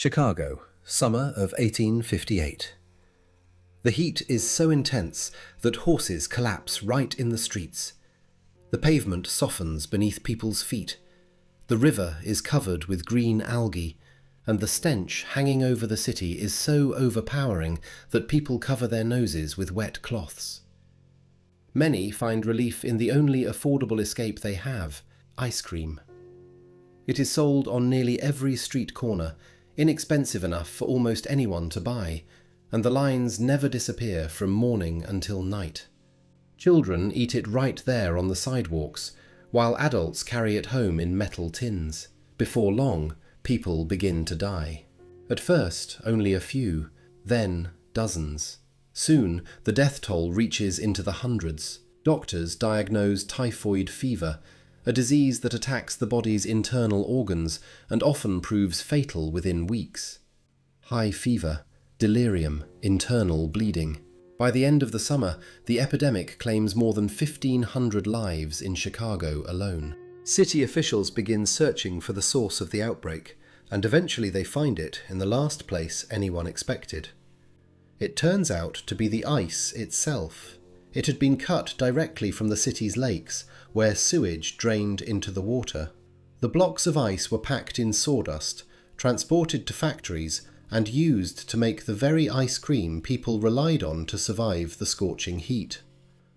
Chicago, summer of 1858. The heat is so intense that horses collapse right in the streets. The pavement softens beneath people's feet. The river is covered with green algae, and the stench hanging over the city is so overpowering that people cover their noses with wet cloths. Many find relief in the only affordable escape they have, ice cream. It is sold on nearly every street corner, inexpensive enough for almost anyone to buy, and the lines never disappear from morning until night. Children eat it right there on the sidewalks, while adults carry it home in metal tins. Before long, people begin to die. At first, only a few, then dozens. Soon, the death toll reaches into the hundreds. Doctors diagnose typhoid fever, a disease that attacks the body's internal organs and often proves fatal within weeks. High fever, delirium, internal bleeding. By the end of the summer, the epidemic claims more than 1,500 lives in Chicago alone. City officials begin searching for the source of the outbreak, and eventually they find it in the last place anyone expected. It turns out to be the ice itself. It had been cut directly from the city's lakes, where sewage drained into the water. The blocks of ice were packed in sawdust, transported to factories, and used to make the very ice cream people relied on to survive the scorching heat.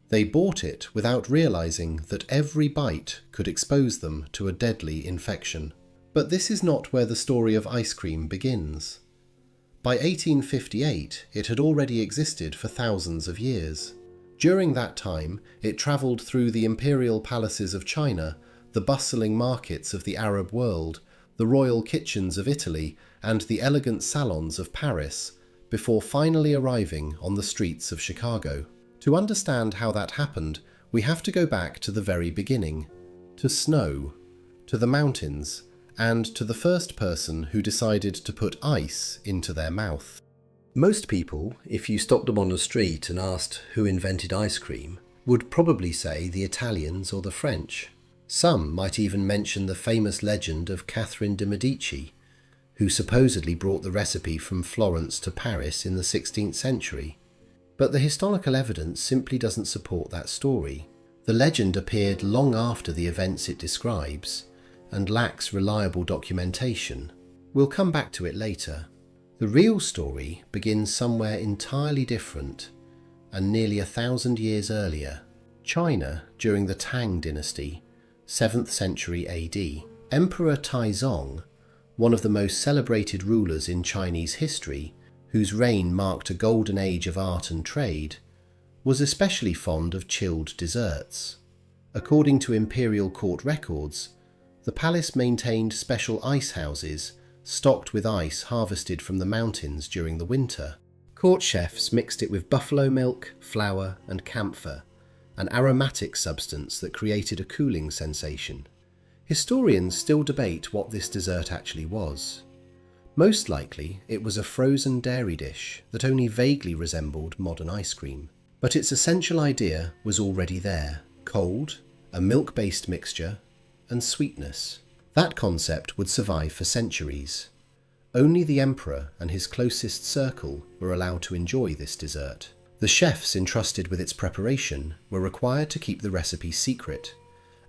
They bought it without realizing that every bite could expose them to a deadly infection. But this is not where the story of ice cream begins. By 1858, it had already existed for thousands of years. During that time, it travelled through the imperial palaces of China, the bustling markets of the Arab world, the royal kitchens of Italy, and the elegant salons of Paris, before finally arriving on the streets of Chicago. To understand how that happened, we have to go back to the very beginning, to snow, to the mountains, and to the first person who decided to put ice into their mouth. Most people, if you stopped them on the street and asked who invented ice cream, would probably say the Italians or the French. Some might even mention the famous legend of Catherine de' Medici, who supposedly brought the recipe from Florence to Paris in the 16th century. But the historical evidence simply doesn't support that story. The legend appeared long after the events it describes, and lacks reliable documentation. We'll come back to it later. The real story begins somewhere entirely different, and nearly 1,000 years earlier. China during the Tang dynasty, 7th century AD. Emperor Taizong, one of the most celebrated rulers in Chinese history, whose reign marked a golden age of art and trade, was especially fond of chilled desserts. According to imperial court records, the palace maintained special ice houses stocked with ice harvested from the mountains during the winter. Court chefs mixed it with buffalo milk, flour, and camphor, an aromatic substance that created a cooling sensation. Historians still debate what this dessert actually was. Most likely, it was a frozen dairy dish that only vaguely resembled modern ice cream. But its essential idea was already there: cold, a milk-based mixture, and sweetness. That concept would survive for centuries. Only the emperor and his closest circle were allowed to enjoy this dessert. The chefs entrusted with its preparation were required to keep the recipe secret,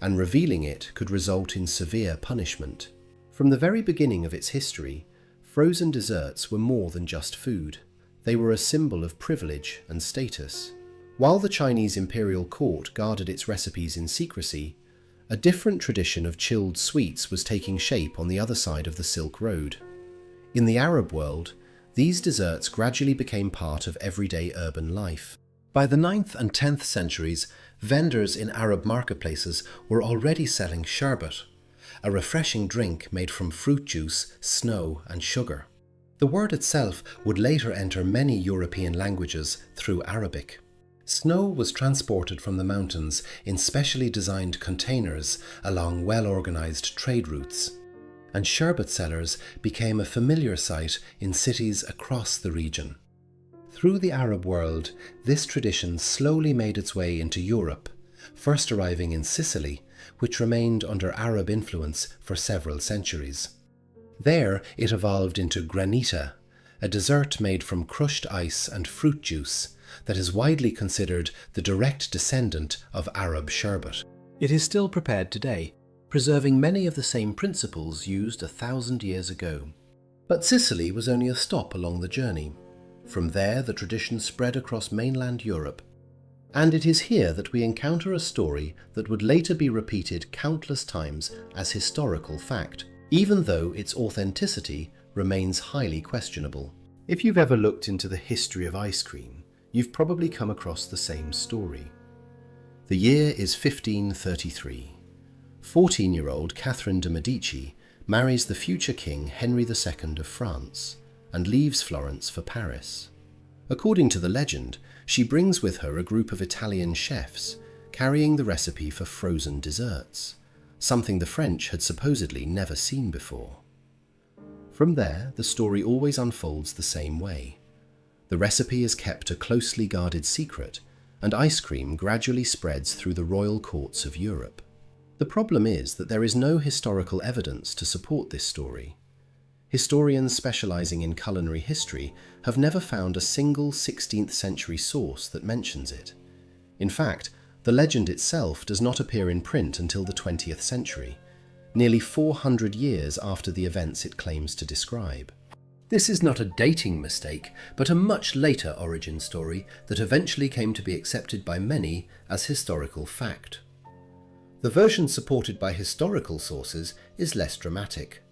and revealing it could result in severe punishment. From the very beginning of its history, frozen desserts were more than just food. They were a symbol of privilege and status. While the Chinese imperial court guarded its recipes in secrecy, a different tradition of chilled sweets was taking shape on the other side of the Silk Road. In the Arab world, these desserts gradually became part of everyday urban life. By the 9th and 10th centuries, vendors in Arab marketplaces were already selling sherbet, a refreshing drink made from fruit juice, snow, and sugar. The word itself would later enter many European languages through Arabic. Snow was transported from the mountains in specially designed containers along well-organized trade routes, and sherbet sellers became a familiar sight in cities across the region. Through the Arab world, this tradition slowly made its way into Europe, first arriving in Sicily, which remained under Arab influence for several centuries. There it evolved into granita, a dessert made from crushed ice and fruit juice that is widely considered the direct descendant of Arab sherbet. It is still prepared today, preserving many of the same principles used 1,000 years ago. But Sicily was only a stop along the journey. From there the tradition spread across mainland Europe, and it is here that we encounter a story that would later be repeated countless times as historical fact, even though its authenticity remains highly questionable. If you've ever looked into the history of ice cream, you've probably come across the same story. The year is 1533. 14-year-old Catherine de' Medici marries the future king Henry II of France and leaves Florence for Paris. According to the legend, she brings with her a group of Italian chefs carrying the recipe for frozen desserts, something the French had supposedly never seen before. From there, the story always unfolds the same way. The recipe is kept a closely guarded secret, and ice cream gradually spreads through the royal courts of Europe. The problem is that there is no historical evidence to support this story. Historians specializing in culinary history have never found a single 16th century source that mentions it. In fact, the legend itself does not appear in print until the 20th century, nearly 400 years after the events it claims to describe. This is not a dating mistake, but a much later origin story that eventually came to be accepted by many as historical fact. The version supported by historical sources is less dramatic.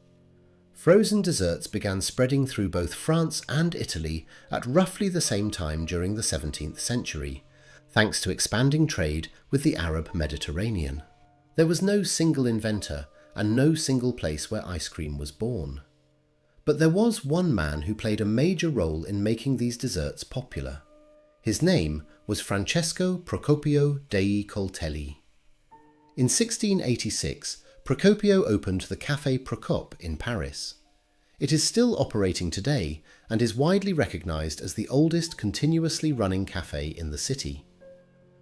Frozen desserts began spreading through both France and Italy at roughly the same time during the 17th century, thanks to expanding trade with the Arab Mediterranean. There was no single inventor and no single place where ice cream was born. But there was one man who played a major role in making these desserts popular. His name was Francesco Procopio dei Coltelli. In 1686, Procopio opened the Café Procope in Paris. It is still operating today and is widely recognized as the oldest continuously running café in the city.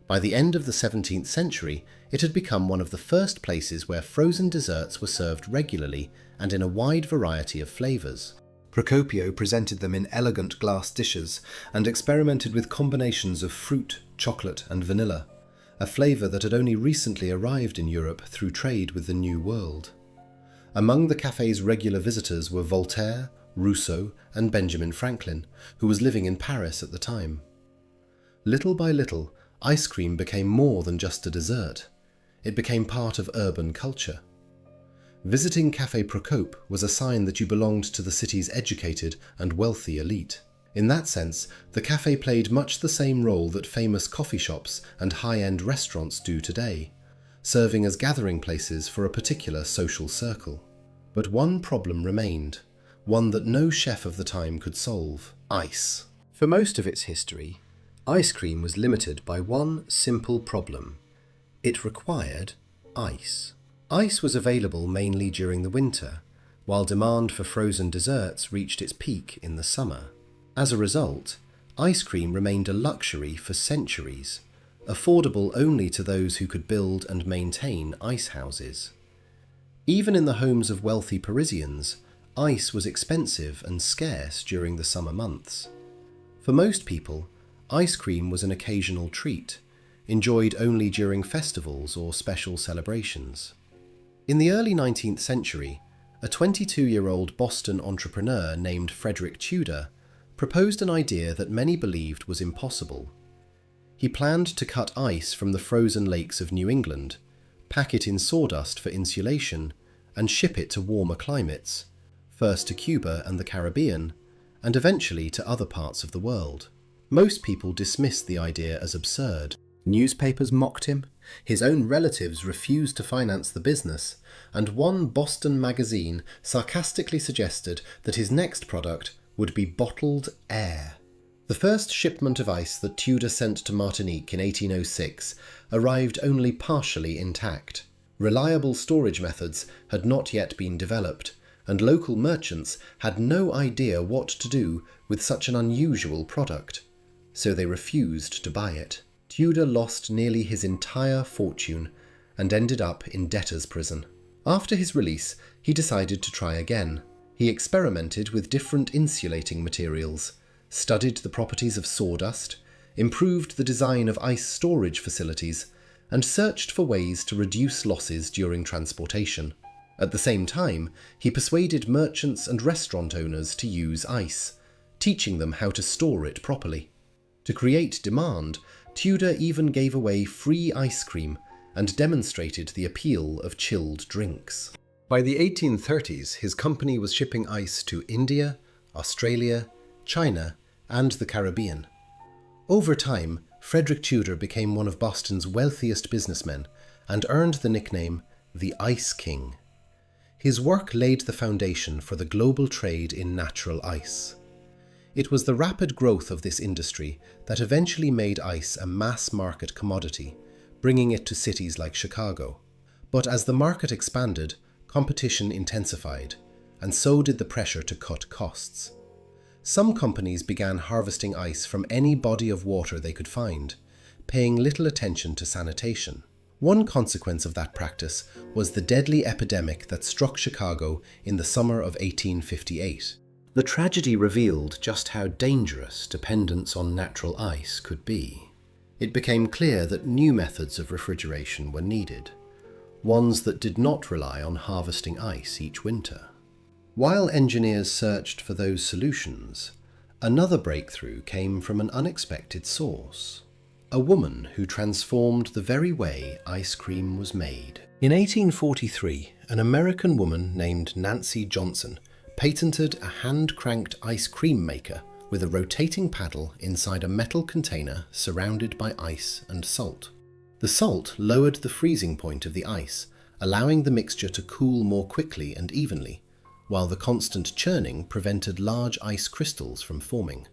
By the end of the 17th century, it had become one of the first places where frozen desserts were served regularly and in a wide variety of flavors. Procopio presented them in elegant glass dishes and experimented with combinations of fruit, chocolate, and vanilla, a flavor that had only recently arrived in Europe through trade with the New World. Among the café's regular visitors were Voltaire, Rousseau, and Benjamin Franklin, who was living in Paris at the time. Little by little, ice cream became more than just a dessert. It became part of urban culture. Visiting Café Procope was a sign that you belonged to the city's educated and wealthy elite. In that sense, the café played much the same role that famous coffee shops and high-end restaurants do today, serving as gathering places for a particular social circle. But one problem remained, one that no chef of the time could solve: ice. For most of its history, ice cream was limited by one simple problem. It required ice. Ice was available mainly during the winter, while demand for frozen desserts reached its peak in the summer. As a result, ice cream remained a luxury for centuries, affordable only to those who could build and maintain ice houses. Even in the homes of wealthy Parisians, ice was expensive and scarce during the summer months. For most people, ice cream was an occasional treat, enjoyed only during festivals or special celebrations. In the early 19th century, a 22-year-old Boston entrepreneur named Frederick Tudor proposed an idea that many believed was impossible. He planned to cut ice from the frozen lakes of New England, pack it in sawdust for insulation, and ship it to warmer climates, first to Cuba and the Caribbean, and eventually to other parts of the world. Most people dismissed the idea as absurd. Newspapers mocked him, his own relatives refused to finance the business, and one Boston magazine sarcastically suggested that his next product would be bottled air. The first shipment of ice that Tudor sent to Martinique in 1806 arrived only partially intact. Reliable storage methods had not yet been developed, and local merchants had no idea what to do with such an unusual product, so they refused to buy it. Tudor lost nearly his entire fortune and ended up in debtor's prison. After his release, he decided to try again. He experimented with different insulating materials, studied the properties of sawdust, improved the design of ice storage facilities, and searched for ways to reduce losses during transportation. At the same time, he persuaded merchants and restaurant owners to use ice, teaching them how to store it properly. To create demand, Tudor even gave away free ice cream and demonstrated the appeal of chilled drinks. By the 1830s, his company was shipping ice to India, Australia, China, and the Caribbean. Over time, Frederick Tudor became one of Boston's wealthiest businessmen and earned the nickname the Ice King. His work laid the foundation for the global trade in natural ice. It was the rapid growth of this industry that eventually made ice a mass-market commodity, bringing it to cities like Chicago. But as the market expanded, competition intensified, and so did the pressure to cut costs. Some companies began harvesting ice from any body of water they could find, paying little attention to sanitation. One consequence of that practice was the deadly epidemic that struck Chicago in the summer of 1858. The tragedy revealed just how dangerous dependence on natural ice could be. It became clear that new methods of refrigeration were needed, ones that did not rely on harvesting ice each winter. While engineers searched for those solutions, another breakthrough came from an unexpected source: a woman who transformed the very way ice cream was made. In 1843, an American woman named Nancy Johnson patented a hand-cranked ice cream maker with a rotating paddle inside a metal container surrounded by ice and salt. The salt lowered the freezing point of the ice, allowing the mixture to cool more quickly and evenly, while the constant churning prevented large ice crystals from forming.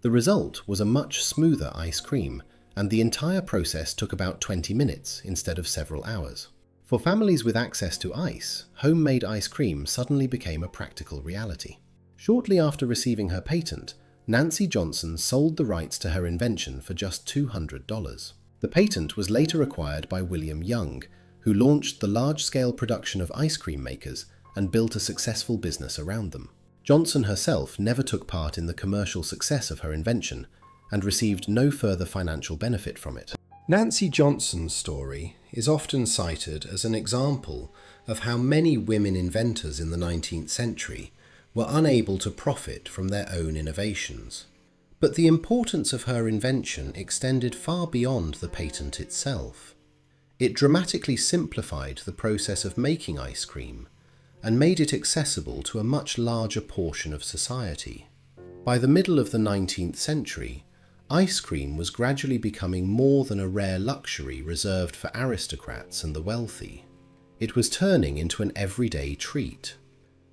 The result was a much smoother ice cream, and the entire process took about 20 minutes instead of several hours. For families with access to ice, homemade ice cream suddenly became a practical reality. Shortly after receiving her patent, Nancy Johnson sold the rights to her invention for just $200. The patent was later acquired by William Young, who launched the large-scale production of ice cream makers and built a successful business around them. Johnson herself never took part in the commercial success of her invention and received no further financial benefit from it. Nancy Johnson's story is often cited as an example of how many women inventors in the 19th century were unable to profit from their own innovations. But the importance of her invention extended far beyond the patent itself. It dramatically simplified the process of making ice cream and made it accessible to a much larger portion of society. By the middle of the 19th century, ice cream was gradually becoming more than a rare luxury reserved for aristocrats and the wealthy. It was turning into an everyday treat.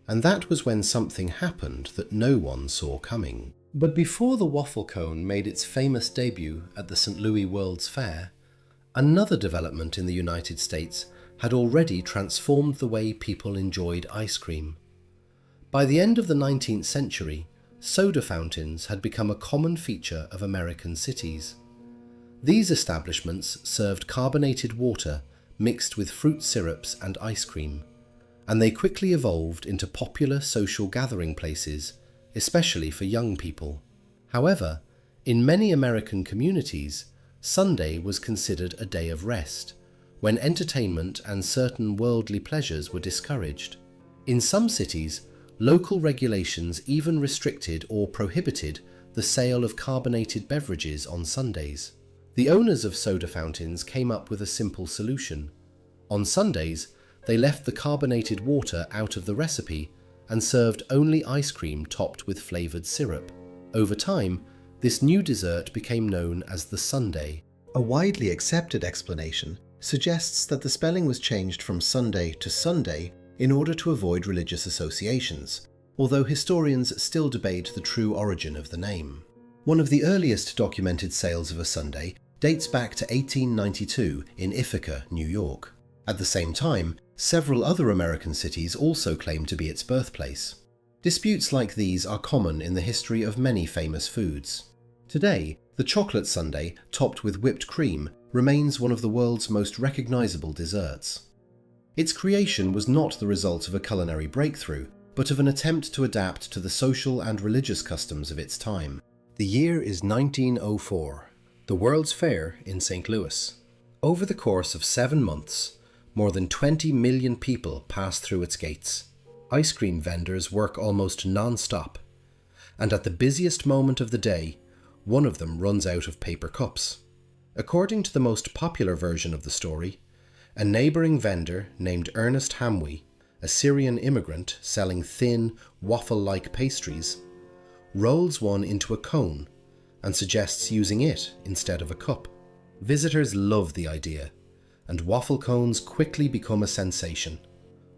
And that was when something happened that no one saw coming. But before the waffle cone made its famous debut at the St. Louis World's Fair, another development in the United States had already transformed the way people enjoyed ice cream. By the end of the 19th century, soda fountains had become a common feature of American cities. These establishments served carbonated water mixed with fruit syrups and ice cream, and they quickly evolved into popular social gathering places, especially for young people. However, in many American communities, Sunday was considered a day of rest, when entertainment and certain worldly pleasures were discouraged. In some cities, local regulations even restricted or prohibited the sale of carbonated beverages on Sundays. The owners of soda fountains came up with a simple solution. On Sundays, they left the carbonated water out of the recipe and served only ice cream topped with flavored syrup. Over time, this new dessert became known as the sundae. A widely accepted explanation suggests that the spelling was changed from Sunday to Sunday in order to avoid religious associations, although historians still debate the true origin of the name. One of the earliest documented sales of a sundae dates back to 1892 in Ithaca, New York. At the same time, several other American cities also claim to be its birthplace. Disputes like these are common in the history of many famous foods. Today, the chocolate sundae topped with whipped cream remains one of the world's most recognizable desserts. Its creation was not the result of a culinary breakthrough, but of an attempt to adapt to the social and religious customs of its time. The year is 1904, the World's Fair in St. Louis. Over the course of 7 months, more than 20 million people pass through its gates. Ice cream vendors work almost non-stop, and at the busiest moment of the day, one of them runs out of paper cups. According to the most popular version of the story, a neighbouring vendor named Ernest Hamwi, a Syrian immigrant selling thin, waffle-like pastries, rolls one into a cone and suggests using it instead of a cup. Visitors love the idea, and waffle cones quickly become a sensation.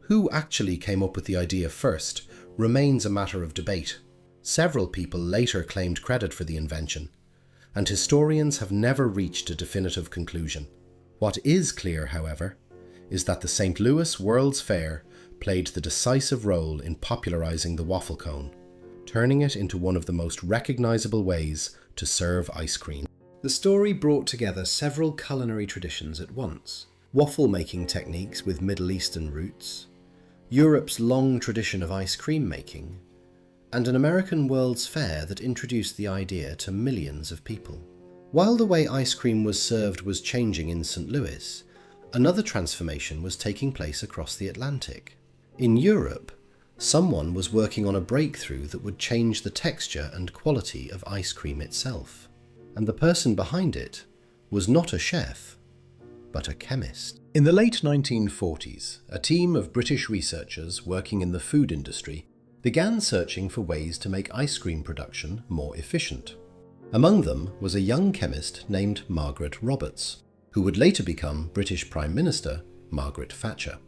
Who actually came up with the idea first remains a matter of debate. Several people later claimed credit for the invention, and historians have never reached a definitive conclusion. What is clear, however, is that the St. Louis World's Fair played the decisive role in popularizing the waffle cone, turning it into one of the most recognizable ways to serve ice cream. The story brought together several culinary traditions at once: waffle-making techniques with Middle Eastern roots, Europe's long tradition of ice cream making, and an American World's Fair that introduced the idea to millions of people. While the way ice cream was served was changing in St. Louis, another transformation was taking place across the Atlantic. In Europe, someone was working on a breakthrough that would change the texture and quality of ice cream itself. And the person behind it was not a chef, but a chemist. In the late 1940s, a team of British researchers working in the food industry began searching for ways to make ice cream production more efficient. Among them was a young chemist named Margaret Roberts, who would later become British Prime Minister Margaret Thatcher.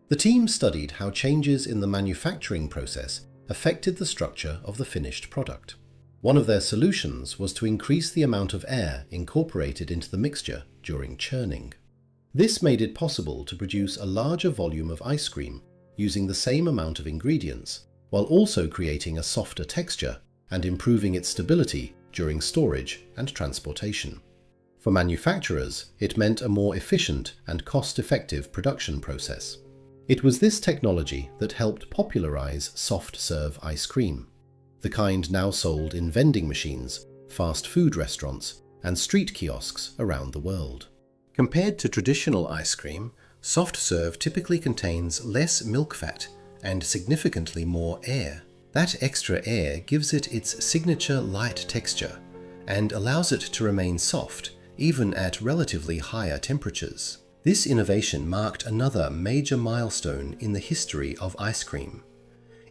The team studied how changes in the manufacturing process affected the structure of the finished product. One of their solutions was to increase the amount of air incorporated into the mixture during churning. This made it possible to produce a larger volume of ice cream using the same amount of ingredients, while also creating a softer texture and improving its stability during storage and transportation. For manufacturers, it meant a more efficient and cost-effective production process. It was this technology that helped popularize soft-serve ice cream, the kind now sold in vending machines, fast food restaurants, and street kiosks around the world. Compared to traditional ice cream, soft-serve typically contains less milk fat and significantly more air. That extra air gives it its signature light texture and allows it to remain soft even at relatively higher temperatures. This innovation marked another major milestone in the history of ice cream.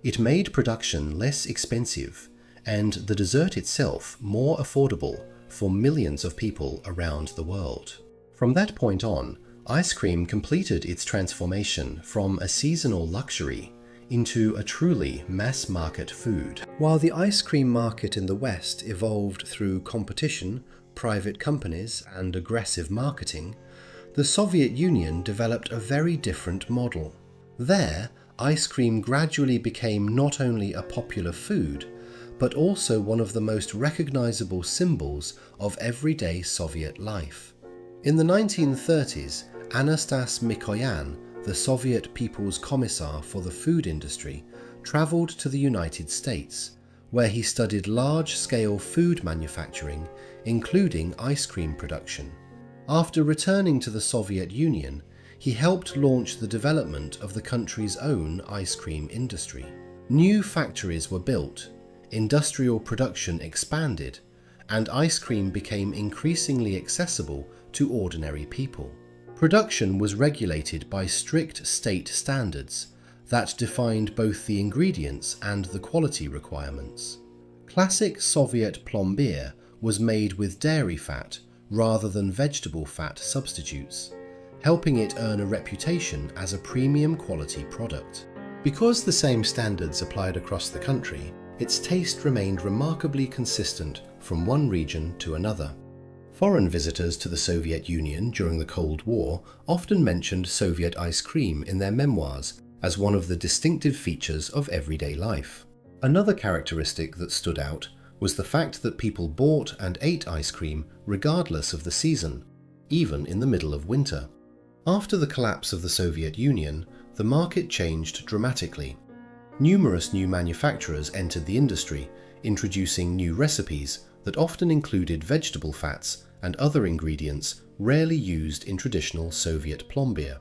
It made production less expensive and the dessert itself more affordable for millions of people around the world. From that point on, ice cream completed its transformation from a seasonal luxury into a truly mass-market food. While the ice cream market in the West evolved through competition, private companies, and aggressive marketing, the Soviet Union developed a very different model. There, ice cream gradually became not only a popular food, but also one of the most recognizable symbols of everyday Soviet life. In the 1930s, Anastas Mikoyan, the Soviet People's Commissar for the food industry, traveled to the United States, where he studied large-scale food manufacturing, including ice cream production. After returning to the Soviet Union, he helped launch the development of the country's own ice cream industry. New factories were built, industrial production expanded, and ice cream became increasingly accessible to ordinary people. Production was regulated by strict state standards that defined both the ingredients and the quality requirements. Classic Soviet plombier was made with dairy fat rather than vegetable fat substitutes, helping it earn a reputation as a premium quality product. Because the same standards applied across the country, its taste remained remarkably consistent from one region to another. Foreign visitors to the Soviet Union during the Cold War often mentioned Soviet ice cream in their memoirs as one of the distinctive features of everyday life. Another characteristic that stood out was the fact that people bought and ate ice cream regardless of the season, even in the middle of winter. After the collapse of the Soviet Union, the market changed dramatically. Numerous new manufacturers entered the industry, introducing new recipes that often included vegetable fats and other ingredients rarely used in traditional Soviet plombier.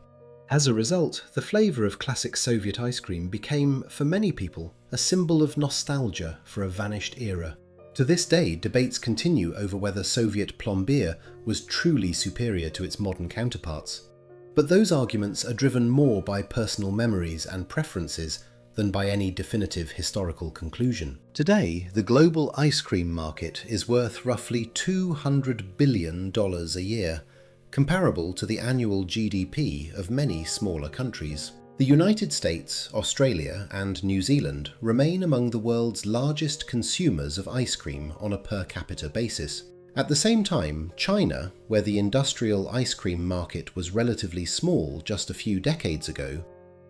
As a result, the flavour of classic Soviet ice cream became, for many people, a symbol of nostalgia for a vanished era. To this day, debates continue over whether Soviet plombier was truly superior to its modern counterparts. But those arguments are driven more by personal memories and preferences than by any definitive historical conclusion. Today, the global ice cream market is worth roughly $200 billion a year, comparable to the annual GDP of many smaller countries. The United States, Australia, and New Zealand remain among the world's largest consumers of ice cream on a per capita basis. At the same time, China, where the industrial ice cream market was relatively small just a few decades ago,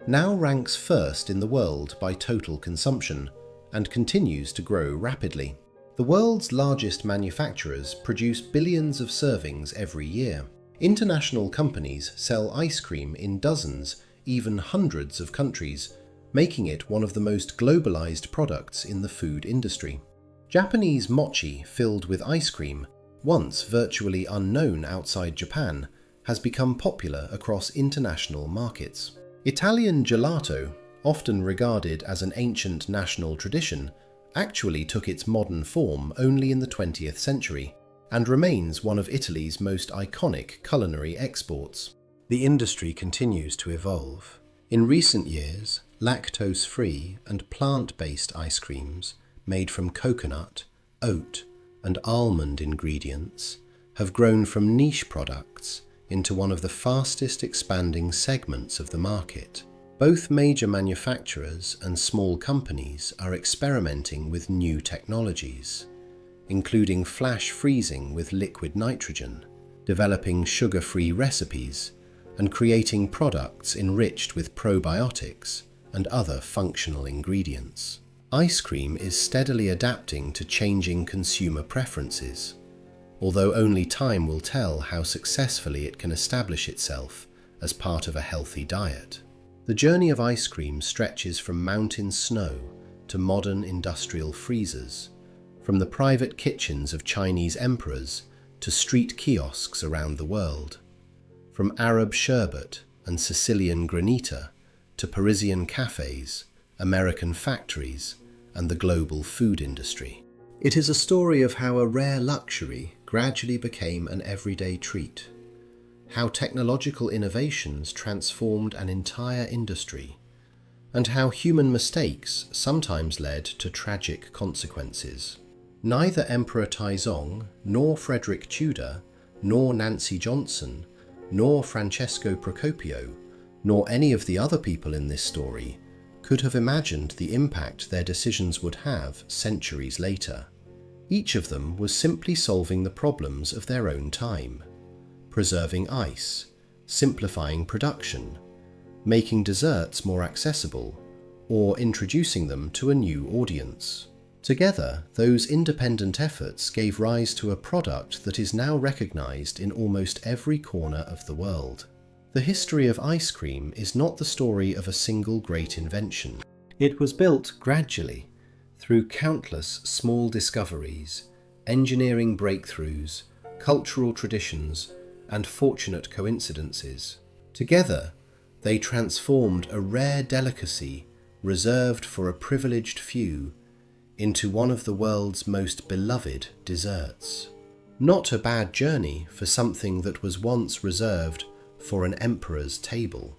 now ranks first in the world by total consumption and continues to grow rapidly. The world's largest manufacturers produce billions of servings every year. International companies sell ice cream in dozens, even hundreds of countries, making it one of the most globalized products in the food industry. Japanese mochi filled with ice cream, once virtually unknown outside Japan, has become popular across international markets. Italian gelato, often regarded as an ancient national tradition, actually took its modern form only in the 20th century and remains one of Italy's most iconic culinary exports. The industry continues to evolve. In recent years, lactose-free and plant-based ice creams made from coconut, oat, and almond ingredients have grown from niche products into one of the fastest expanding segments of the market. Both major manufacturers and small companies are experimenting with new technologies, including flash freezing with liquid nitrogen, developing sugar-free recipes, and creating products enriched with probiotics and other functional ingredients. Ice cream is steadily adapting to changing consumer preferences, although only time will tell how successfully it can establish itself as part of a healthy diet. The journey of ice cream stretches from mountain snow to modern industrial freezers, from the private kitchens of Chinese emperors to street kiosks around the world, from Arab sherbet and Sicilian granita to Parisian cafes, American factories, and the global food industry. It is a story of how a rare luxury gradually became an everyday treat, how technological innovations transformed an entire industry, and how human mistakes sometimes led to tragic consequences. Neither Emperor Taizong, nor Frederick Tudor, nor Nancy Johnson, nor Francesco Procopio, nor any of the other people in this story could have imagined the impact their decisions would have centuries later. Each of them was simply solving the problems of their own time, preserving ice, simplifying production, making desserts more accessible, or introducing them to a new audience. Together, those independent efforts gave rise to a product that is now recognized in almost every corner of the world. The history of ice cream is not the story of a single great invention. It was built gradually, through countless small discoveries, engineering breakthroughs, cultural traditions, and fortunate coincidences. Together, they transformed a rare delicacy reserved for a privileged few into one of the world's most beloved desserts. Not a bad journey for something that was once reserved for an emperor's table.